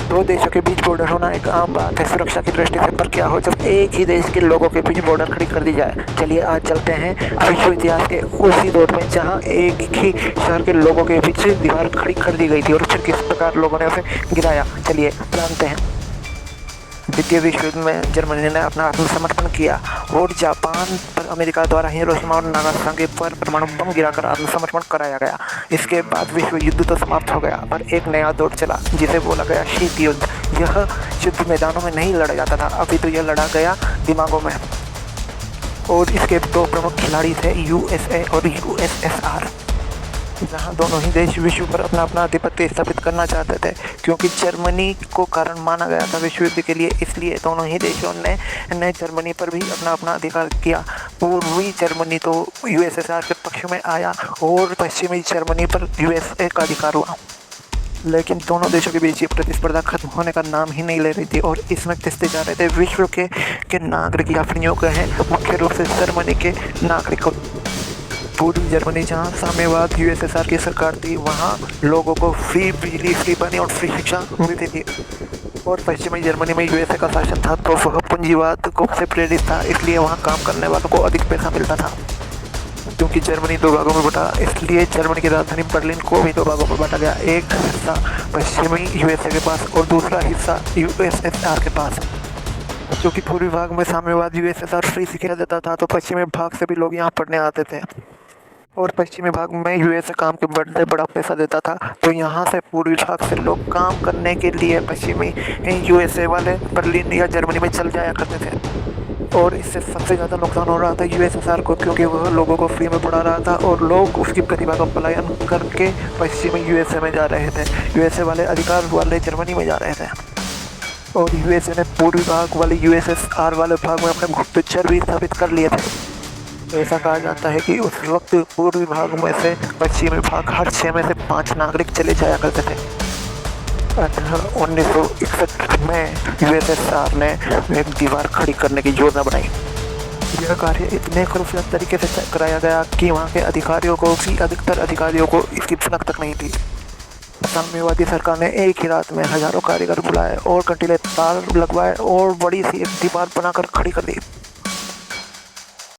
दो देशों के बीच बॉर्डर होना एक आम बात है सुरक्षा की दृष्टि से, पर क्या हो जब एक ही देश के लोगों के बीच बॉर्डर खड़ी कर दी जाए। चलिए आज चलते हैं विश्व इतिहास के उसी दौर में जहां एक ही शहर के लोगों के बीच दीवार खड़ी कर दी गई थी और फिर किस प्रकार लोगों ने उसे गिराया। चलिए जानते हैं। द्वितीय विश्व युद्ध में जर्मनी ने अपना आत्मसमर्पण किया और जापान पर अमेरिका द्वारा हिरोशिमा और नागासाकी पर परमाणु बम गिराकर आत्मसमर्पण कराया गया। इसके बाद विश्व युद्ध तो समाप्त हो गया, पर एक नया दौर चला जिसे बोला गया शीत युद्ध। यह युद्ध मैदानों में नहीं लड़ा जाता था, अभी तो यह लड़ा गया दिमागों में। और इसके दो प्रमुख खिलाड़ी थे यूएसए और यूएसएसआर, जहां दोनों ही देश विश्व पर अपना अपना आधिपत्य स्थापित करना चाहते थे। क्योंकि जर्मनी को कारण माना गया था विश्व युद्ध के लिए, इसलिए दोनों ही देशों ने जर्मनी पर भी अपना अपना अधिकार किया। पूर्वी जर्मनी तो यूएसएसआर के पक्ष में आया और पश्चिमी जर्मनी पर यूएसए का अधिकार हुआ। लेकिन दोनों देशों के बीच ये प्रतिस्पर्धा खत्म होने का नाम ही नहीं ले रही थी और इसमें किसते जा रहे थे विश्व के नागरिक या फिर यूं कहें मुख्य रूप से जर्मनी के नागरिकों। पूर्वी जर्मनी जहाँ साम्यवाद यूएसएसआर की सरकार थी, वहाँ लोगों को फ्री बिजली, फ्री पानी और फ्री शिक्षा मिलती थी। और पश्चिमी जर्मनी में यूएसए का शासन था तो वह पूंजीवाद को से प्रेरित था, इसलिए वहाँ काम करने वालों को अधिक पैसा मिलता था। क्योंकि जर्मनी दो भागों में बटा, इसलिए जर्मनी की राजधानी बर्लिन को भी दो भागों में बांटा गया। एक हिस्सा पश्चिमी यूएसए के पास और दूसरा हिस्सा यूएसएसआर के पास। क्योंकि पूर्वी भाग में साम्यवाद यूएसएसआर फ्री शिक्षा देता था तो पश्चिमी भाग से भी लोग यहाँ पढ़ने आते थे। और पश्चिमी भाग में यूएसए काम के बदले बड़ा पैसा देता था, तो यहाँ से पूर्वी भाग से लोग काम करने के लिए पश्चिमी यूएसए वाले बर्लिन या जर्मनी में चल जाया करते थे। और इससे सबसे ज़्यादा नुकसान हो रहा था यूएसएसआर को, क्योंकि वह लोगों को फ्री में पढ़ा रहा था और लोग उसकी प्रतिभा का पलायन करके पश्चिमी यूएसए में जा रहे थे। यूएसए वाले अधिकार वाले जर्मनी में जा रहे थे और यूएसए ने पूर्वी भाग वाले यूएसएसआर वाले भाग में अपने गुप्तचर भी स्थापित कर लिए थे। ऐसा कहा जाता है कि उस वक्त पूर्वी भाग में से पश्चिमी भाग हर 6 में से 5 नागरिक चले जाया करते थे। 1961 में यूएसएसआर ने एक दीवार खड़ी करने की योजना बनाई। यह कार्य इतने खूबसूरत तरीके से कराया गया कि वहाँ के अधिकारियों को भी अधिकतर अधिकारियों को इसकी भनक तक नहीं थी। साम्यवादी सरकार ने एक ही रात में हजारों कारीगर बुलाए और कंटीले तार लगवाए और बड़ी सी एक दीवार बनाकर खड़ी कर दी।